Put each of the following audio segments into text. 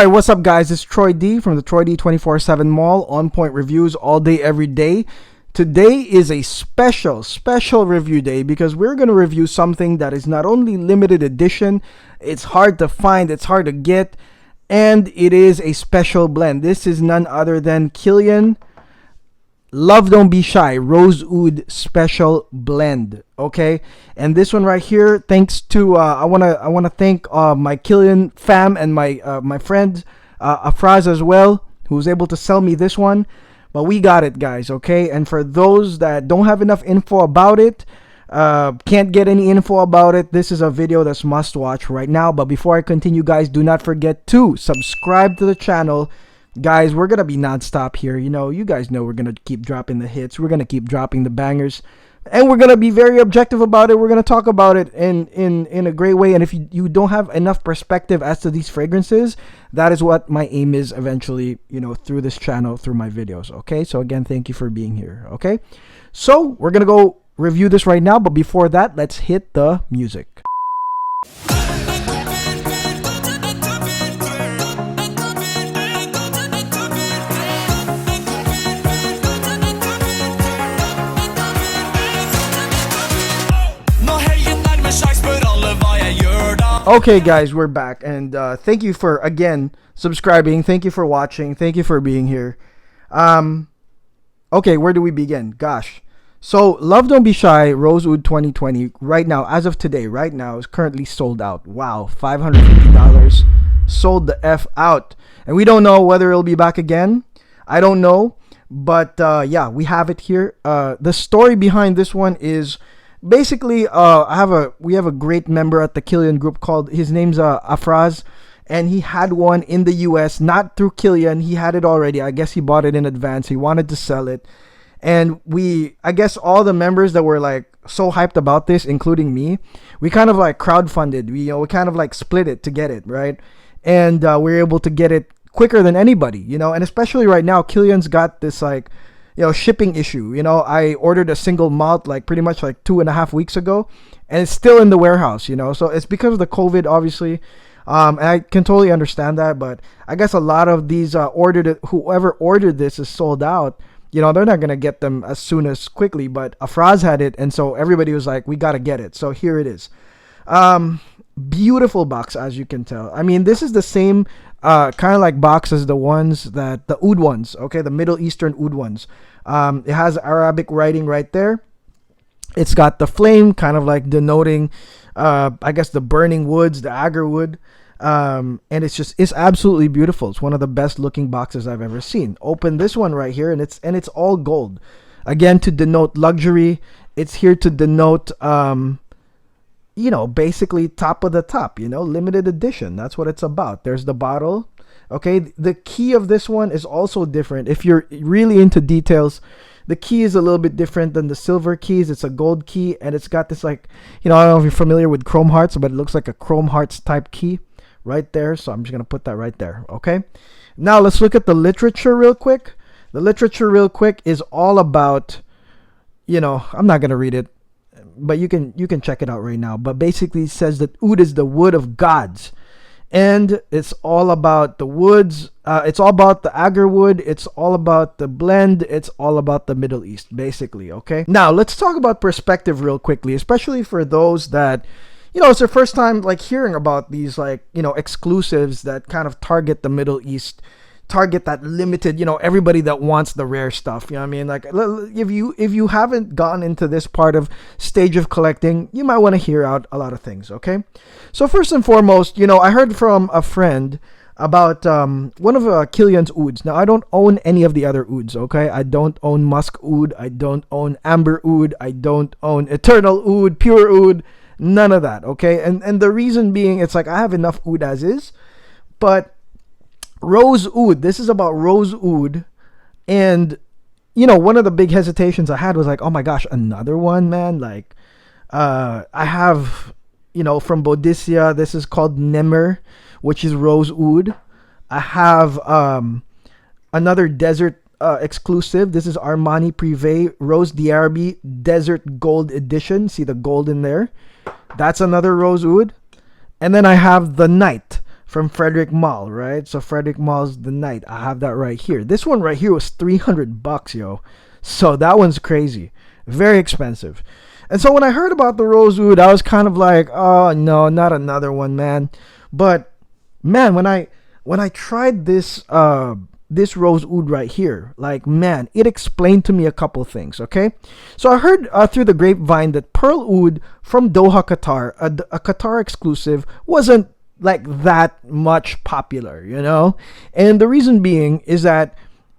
Alright, what's up guys? It's Troy D from the Troy D 24/7 Mall. On point reviews all day, every day. Today is a special review day because we're going to review something that is not only limited edition, it's hard to find, it's hard to get, and it is a special blend. This is none other than Kilian Love Don't Be Shy Rose Oud Special Blend. Okay, and this one right here, thanks to I wanna thank my Kilian fam and my friend Afraz as well, who was able to sell me this one. But we got it, guys. Okay, and for those that don't have enough info about it, can't get any info about it, this is a video that's must watch right now. But before I continue, guys, do not forget to subscribe to the channel. Guys, we're gonna be non-stop here. You guys know we're gonna keep dropping the hits, we're gonna keep dropping the bangers, and we're gonna be very objective about it. We're gonna talk about it in a great way. And if you don't have enough perspective as to these fragrances, that is what my aim is eventually, through this channel, through my videos. Okay, so again, thank you for being here. Okay, so we're gonna go review this right now, but before that, let's hit the music. Okay guys, we're back, and thank you for again subscribing, thank you for watching, thank you for being here. Okay, where do we begin? Gosh, so Love Don't Be Shy Rose Oud 2020 right now, as of today, right now, is currently sold out. Wow, $550 sold the F out, and we don't know whether it'll be back again. I don't know, but yeah, we have it here. The story behind this one is basically, we have a great member at the Kilian Group called, his name's Afraz, and he had one in the US, not through Kilian. He had it already. I guess he bought it in advance. He wanted to sell it, and I guess all the members that were like so hyped about this, including me, we kind of like crowdfunded. We kind of like split it to get it, right? And we were able to get it quicker than anybody, and especially right now, Kilian's got this like shipping issue. I ordered a single malt like pretty much like 2.5 weeks ago, and it's still in the warehouse. So it's because of the COVID, obviously, and I can totally understand that. But I guess a lot of these whoever ordered this is sold out. They're not gonna get them as soon as quickly, but Afraz had it, and so everybody was like, we gotta get it. So here it is. Beautiful box, as you can tell. I mean, this is the same kind of like box as the ones that the oud ones, okay, the Middle Eastern oud ones. It has Arabic writing right there. It's got the flame, kind of like denoting I guess the burning woods, the agar wood. And it's absolutely beautiful. It's one of the best looking boxes I've ever seen. Open this one right here, and it's all gold, again, to denote luxury. It's here to denote basically top of the top, limited edition. That's what it's about. There's the bottle. Okay, the key of this one is also different. If you're really into details, the key is a little bit different than the silver keys. It's a gold key, and it's got this like, I don't know if you're familiar with chrome hearts, but it looks like a chrome hearts type key right there. So I'm just going to put that right there. Okay, now let's look at the literature real quick. The literature real quick is all about, I'm not going to read it, but you can check it out right now. But basically it says that oud is the wood of gods, and it's all about the woods. It's all about the agar wood. It's all about the blend. It's all about the Middle East, basically. Okay, now let's talk about perspective real quickly, especially for those that it's their first time like hearing about these like exclusives that kind of target the Middle East, target that limited, everybody that wants the rare stuff. What I mean? Like, if you haven't gotten into this part of stage of collecting, you might want to hear out a lot of things. Okay, so first and foremost, I heard from a friend about one of Kilian's ouds. Now, I don't own any of the other ouds. Okay, I don't own musk oud, I don't own amber oud, I don't own eternal oud, pure oud, none of that. Okay, and the reason being, it's like I have enough oud as is, but Rose Oud, this is about Rose Oud. And one of the big hesitations I had was like, oh my gosh, another one, man. Like I have from Boudicca, this is called Nemer, which is Rose Oud. I have another desert exclusive. This is Armani Privé Rose d'Arabie Desert Gold Edition. See the gold in there? That's another Rose Oud. And then I have the Night from Frederick Mall, right? So Frederick Mall's the night. I have that right here. This one right here was $300, yo. So that one's crazy. Very expensive. And so when I heard about the rosewood, I was kind of like, oh no, not another one, man. But man, when I tried this rose oud right here, like, man, it explained to me a couple things. Okay, so I heard through the grapevine that pearl oud from Doha, Qatar, a Qatar exclusive, wasn't like that much popular, you know. And the reason being is that,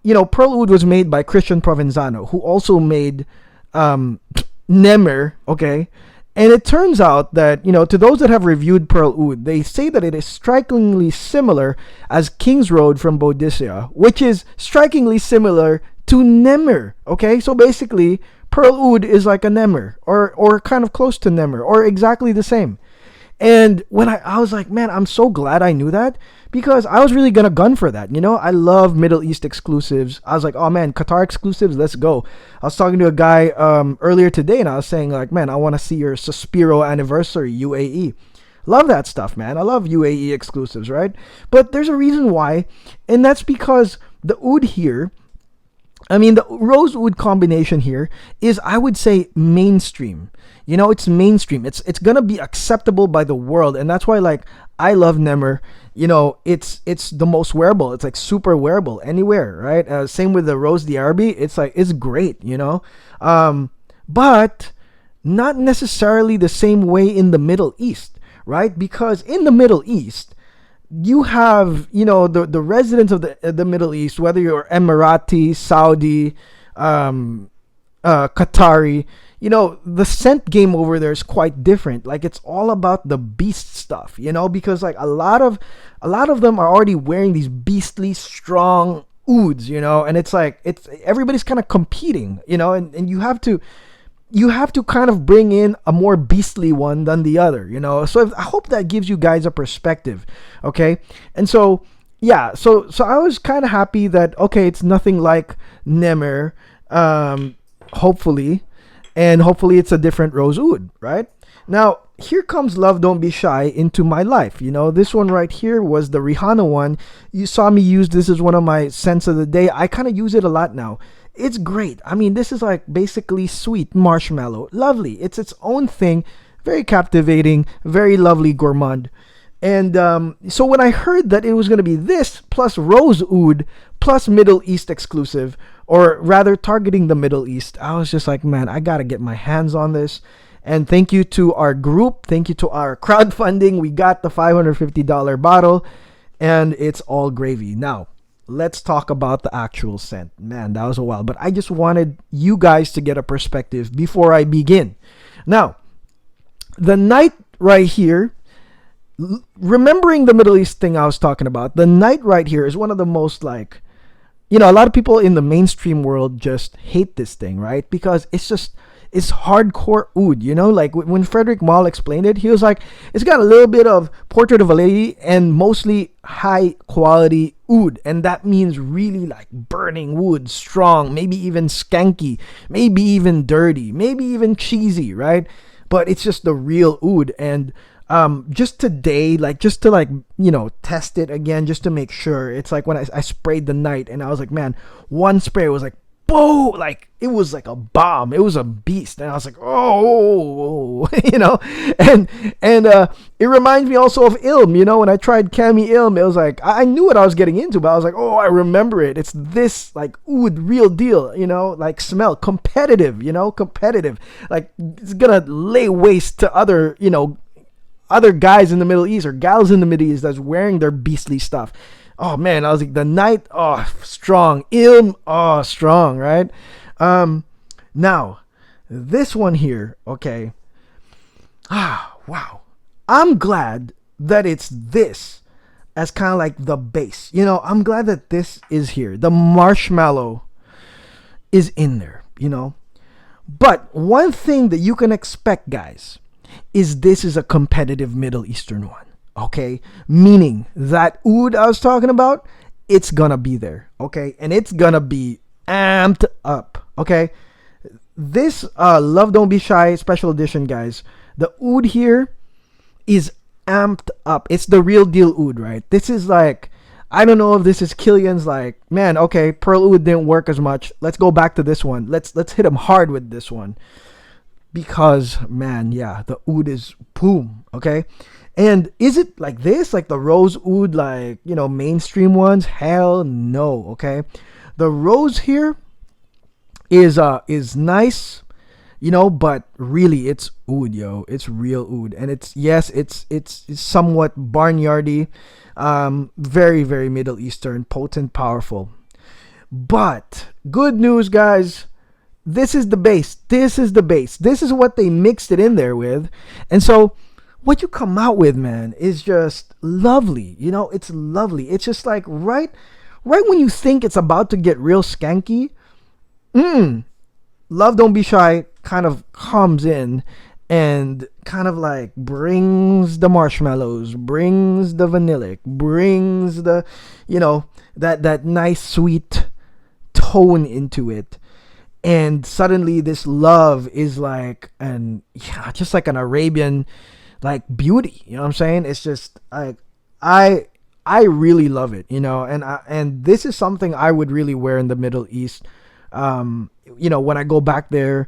you know, pearl oud was made by Christian Provenzano, who also made Nemer. Okay, and it turns out that, you know, to those that have reviewed Pearl Oud, they say that it is strikingly similar as King's Road from Bodicea, which is strikingly similar to Nemer. Okay, so basically, Pearl Oud is like a Nemer, or kind of close to Nemer, or exactly the same. And when I was like, man, I'm so glad I knew that, because I was really gonna gun for that. You know, I love Middle East exclusives. I was like, oh man, Qatar exclusives, let's go. I was talking to a guy earlier today, and I was saying like, man, I want to see your Suspiro anniversary UAE. Love that stuff, man. I love UAE exclusives, right? But there's a reason why, and that's because the oud here, I mean, the rose oud combination here is, I would say, mainstream. You know, it's mainstream. It's gonna be acceptable by the world, and that's why, like, I love Nemer. You know, it's the most wearable. It's like super wearable anywhere, right? Same with the Rose d'Arabie. It's like, it's great, you know, but not necessarily the same way in the Middle East, right? Because in the Middle East, you have, you know, the residents of the Middle East, whether you're Emirati, Saudi, Qatari, you know, the scent game over there is quite different. Like, it's all about the beast stuff, you know, because like a lot of them are already wearing these beastly strong ouds, you know, and it's like, it's everybody's kind of competing, you know, and you have to kind of bring in a more beastly one than the other, you know. So I hope that gives you guys a perspective, okay? And so yeah, so I was kind of happy that, okay, it's nothing like Nemer, hopefully, and hopefully it's a different rose oud, right? Now, here comes Love Don't Be Shy into my life. You know, this one right here was the Rihanna one. You saw me use this as one of my scents of the day. I kind of use it a lot now. It's great. I mean, this is like basically sweet marshmallow. Lovely. It's its own thing. Very captivating. Very lovely gourmand. And so when I heard that it was going to be this plus rose oud plus Middle East exclusive, or rather targeting the Middle East, I was just like, man, I got to get my hands on this. And thank you to our group. Thank you to our crowdfunding. We got the $550 bottle, and it's all gravy. Now, let's talk about the actual scent. Man, that was a while. But I just wanted you guys to get a perspective before I begin. Now, the night right here, remembering the Middle East thing I was talking about, the night right here is one of the most, like, you know, a lot of people in the mainstream world just hate this thing, right? Because it's hardcore oud, you know? Like, when Frederick Mall explained it, he was like, it's got a little bit of Portrait of a Lady and mostly high quality oud. And that means really like burning wood, strong, maybe even skanky, maybe even dirty, maybe even cheesy, right? But it's just the real oud. And just today, like, just to, like, you know, test it again, just to make sure, it's like when I sprayed the night, and I was like, man, one spray was like, boom, like, it was like a bomb. It was a beast. And I was like, oh, you know, and it reminds me also of Ilm. You know, when I tried Cami Ilm, it was like, I knew what I was getting into, but I was like, oh, I remember it. It's this, like, oud, real deal, you know, like, smell, competitive, you know, competitive, like, it's gonna lay waste to other, you know, other guys in the Middle East or gals in the Middle East that's wearing their beastly stuff. Oh man, I was like, the night, oh, strong. Ilm, oh, strong, right? Now, this one here, okay. Wow. I'm glad that it's this as kind of like the base. You know, I'm glad that this is here. The marshmallow is in there, you know. But one thing that you can expect, guys, is this is a competitive Middle Eastern one. Okay, meaning that oud I was talking about, it's gonna be there, okay, and it's gonna be amped up, okay. This Love Don't Be Shy special edition, guys, the oud here is amped up. It's the real deal oud, right? This is like, I don't know if this is Kilian's like, man, okay, pearl oud didn't work as much. Let's go back to this one. Let's hit him hard with this one because man, yeah, the oud is boom. Okay, and is it like this, like the rose oud, like mainstream ones? Hell no. Okay, the rose here is nice, but really it's oud, yo. It's real oud, and it's yes, it's somewhat barnyardy, very very Middle Eastern, potent, powerful. But good news, guys. This is the base. This is the base. This is what they mixed it in there with, and so what you come out with, man, is just lovely. It's lovely. It's just like right when you think it's about to get real skanky. Love Don't Be Shy kind of comes in and kind of like brings the marshmallows, brings the vanillic, brings the, that nice sweet tone into it. And suddenly this love is like just like an Arabian like beauty. You know what I'm saying? It's just like I really love it, and this is something I would really wear in the Middle East. When I go back there,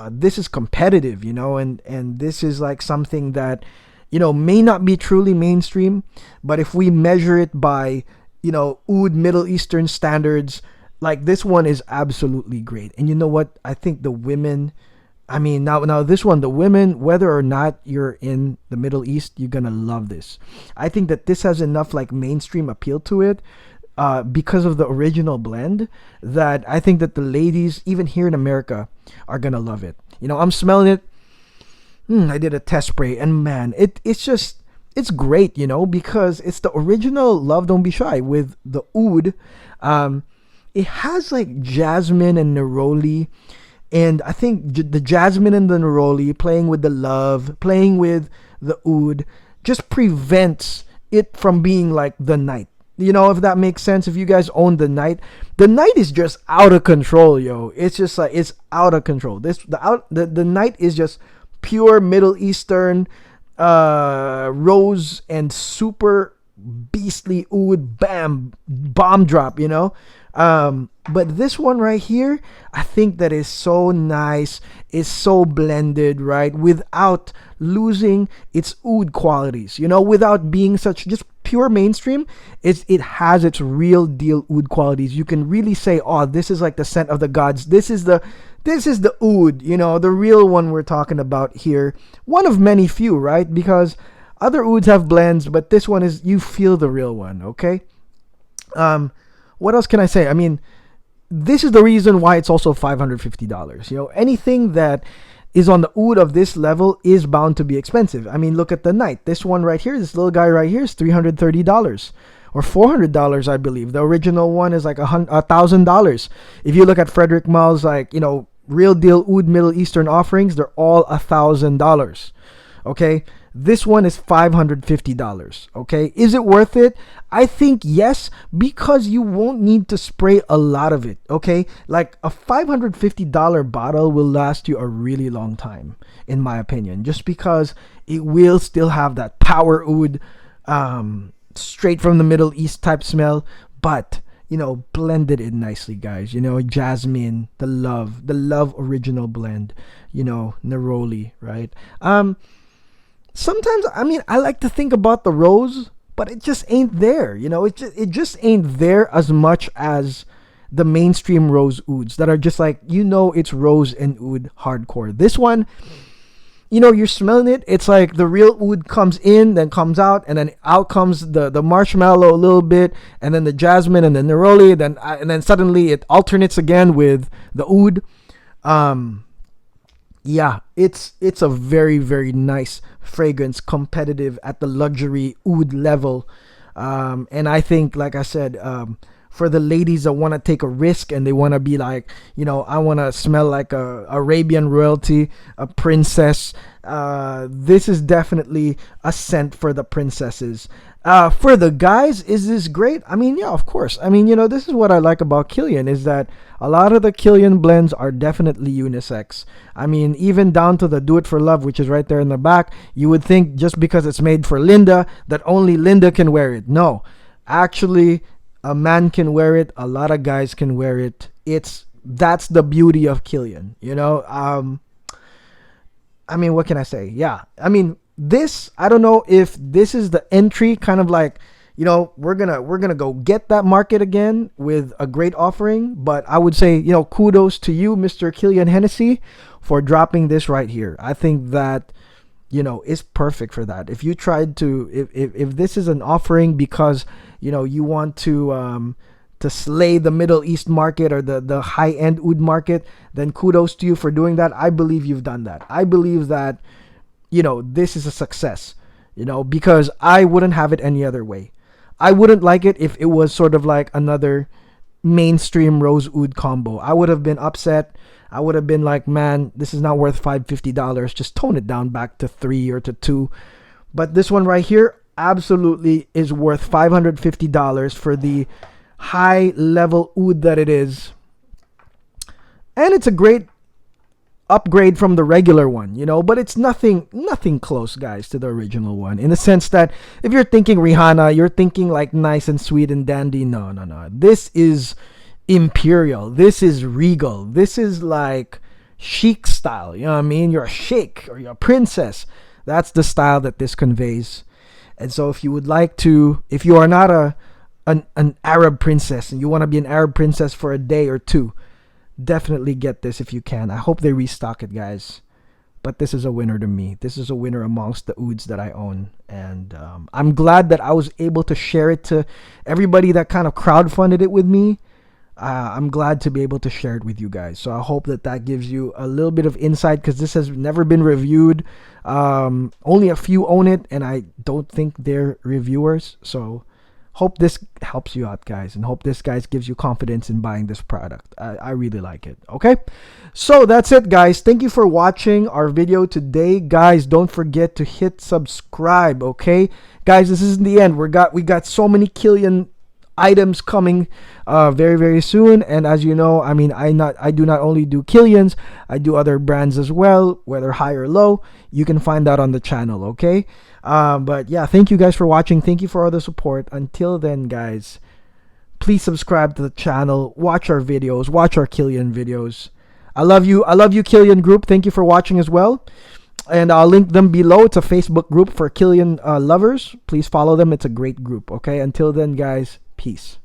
this is competitive, and this is like something that, may not be truly mainstream, but if we measure it by, oud Middle Eastern standards, like this one is absolutely great. And you know what? I think the women, now this one, the women, whether or not you're in the Middle East, you're gonna love this. I think that this has enough like mainstream appeal to it, because of the original blend, that I think that the ladies, even here in America, are gonna love it. I'm smelling it. I did a test spray, and man, it's great. Because it's the original Love Don't Be Shy with the oud. It has like jasmine and neroli, and I think the jasmine and the neroli playing with the love, playing with the oud, just prevents it from being like the night. If that makes sense. If you guys own the night is just out of control, yo. It's just like, it's out of control. The night is just pure Middle Eastern rose and super beastly oud, bam, bomb drop, but this one right here, I think that is so nice, is so blended, right, without losing its oud qualities, without being such just pure mainstream. It has its real deal oud qualities. You can really say, oh, this is like the scent of the gods. This is the oud, the real one we're talking about here. One of many few, right? Because other ouds have blends, but this one is, you feel the real one. Okay. What else can I say? This is the reason why it's also $550. Anything that is on the oud of this level is bound to be expensive. Look at the night. This one right here, this little guy right here is $330 or $400, I believe. The original one is like $1,000. If you look at Frederick Mahl's, like, real deal oud Middle Eastern offerings, they're all $1,000. Okay. This one is $550. Okay. Is it worth it? I think yes, because you won't need to spray a lot of it. Okay. Like a $550 bottle will last you a really long time, in my opinion, just because it will still have that power oud, straight from the Middle East type smell, but blended in nicely, guys. Jasmine, the love original blend, neroli, right? Sometimes, I like to think about the rose, but it just ain't there. It just ain't there as much as the mainstream rose ouds that are just like, it's rose and oud hardcore. This one, you're smelling it. It's like the real oud comes in, then comes out, and then out comes the marshmallow a little bit, and then the jasmine and the neroli, and then suddenly it alternates again with the oud. Yeah, it's a very, very nice fragrance, competitive at the luxury oud level. And I think, like I said, for the ladies that want to take a risk and they want to be like, I want to smell like a Arabian royalty, a princess. This is definitely a scent for the princesses. For the guys, is this great? I mean, yeah, of course. I mean, this is what I like about Kilian is that a lot of the Kilian blends are definitely unisex. I mean, even down to the Do It For Love, which is right there in the back. You would think just because it's made for Linda that only Linda can wear it. No, actually, a man can wear it. A lot of guys can wear it. That's the beauty of Kilian. I mean, what can I say? Yeah. I mean, this, I don't know if this is the entry, kind of like, we're gonna go get that market again with a great offering. But I would say, kudos to you, Mr. Kilian Hennessy, for dropping this right here. I think that, is perfect for that. If you tried to, if this is an offering because, you want to slay the Middle East market or the high-end oud market, then kudos to you for doing that. I believe you've done that. I believe that, this is a success, because I wouldn't have it any other way. I wouldn't like it if it was sort of like another mainstream rose oud combo. I would have been upset. I would have been like, man, this is not worth $550. Just tone it down back to 3 or to 2. But this one right here absolutely is worth $550 for the high level oud that it is. And it's a great upgrade from the regular one, but it's nothing close, guys, to the original one, in the sense that if you're thinking Rihanna, you're thinking like nice and sweet and dandy. No, this is imperial, this is regal, this is like chic style, you know what I mean? You're a sheikh or you're a princess. That's the style that this conveys. And so if you would like to, if you are not an Arab princess and you want to be an Arab princess for a day or two, definitely get this if you can. I hope they restock it, guys. But this is a winner to me. This is a winner amongst the ouds that I own. And I'm glad that I was able to share it to everybody that kind of crowdfunded it with me. I'm glad to be able to share it with you guys. So I hope that gives you a little bit of insight, because this has never been reviewed. Only a few own it, and I don't think they're reviewers. So hope this helps you out, guys, and hope this, guys, gives you confidence in buying this product. I really like it. Okay, so that's it, guys. Thank you for watching our video today, guys. Don't forget to hit subscribe. Okay, guys, this isn't the end. We got so many Kilian items coming very, very soon. And as you know, I mean, I do not only do Kilians, I do other brands as well, whether high or low. You can find that on the channel. Okay, but yeah, thank you guys for watching. Thank you for all the support. Until then, guys, please subscribe to the channel, watch our videos, watch our Kilian videos. I love you, Kilian Group. Thank you for watching as well, and I'll link them below. It's a Facebook group for Kilian lovers. Please follow them. It's a great group. Okay, until then, guys, peace.